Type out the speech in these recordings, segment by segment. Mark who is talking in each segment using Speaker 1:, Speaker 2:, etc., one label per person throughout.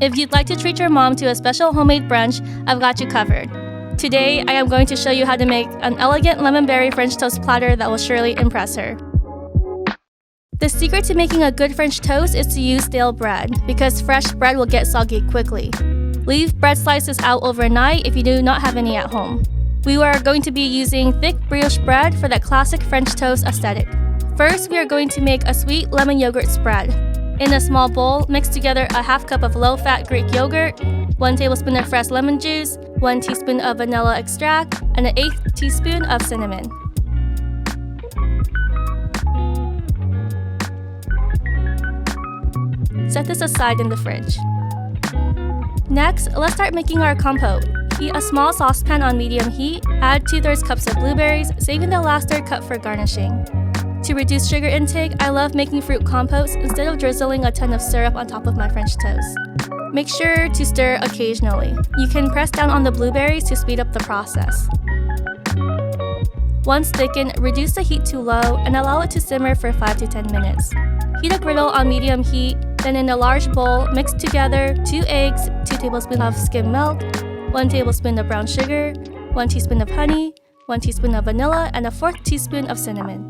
Speaker 1: If you'd like to treat your mom to a special homemade brunch, I've got you covered. Today, I am going to show you how to make an elegant lemon berry French toast platter that will surely impress her. The secret to making a good French toast is to use stale bread, because fresh bread will get soggy quickly. Leave bread slices out overnight if you do not have any at home. We are going to be using thick brioche bread for that classic French toast aesthetic. First, we are going to make a sweet lemon yogurt spread. In a small bowl, mix together a half cup of low-fat Greek yogurt, 1 tablespoon of fresh lemon juice, 1 teaspoon of vanilla extract, and an 1/8 teaspoon of cinnamon. Set this aside in the fridge. Next, let's start making our compote. Heat a small saucepan on medium heat, add 2/3 cups of blueberries, saving the last third cup for garnishing. To reduce sugar intake, I love making fruit compotes instead of drizzling a ton of syrup on top of my French toast. Make sure to stir occasionally. You can press down on the blueberries to speed up the process. Once thickened, reduce the heat to low and allow it to simmer for 5 to 10 minutes. Heat a griddle on medium heat, then in a large bowl, mix together 2 eggs, 2 tablespoons of skim milk, 1 tablespoon of brown sugar, 1 teaspoon of honey, 1 teaspoon of vanilla, and a 1/4 teaspoon of cinnamon.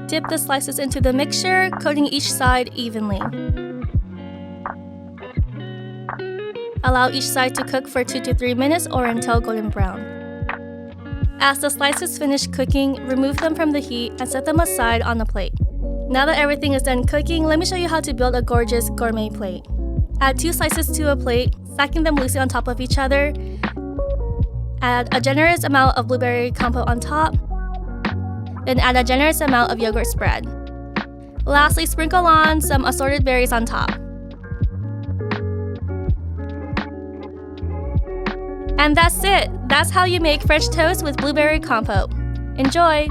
Speaker 1: Dip the slices into the mixture, coating each side evenly. Allow each side to cook for 2 to 3 minutes or until golden brown. As the slices finish cooking, remove them from the heat and set them aside on a plate. Now that everything is done cooking, let me show you how to build a gorgeous gourmet plate. Add 2 slices to a plate, stacking them loosely on top of each other. Add a generous amount of blueberry compote on top. Then add a generous amount of yogurt spread. Lastly, sprinkle on some assorted berries on top. And that's it! That's how you make French toast with blueberry compote. Enjoy!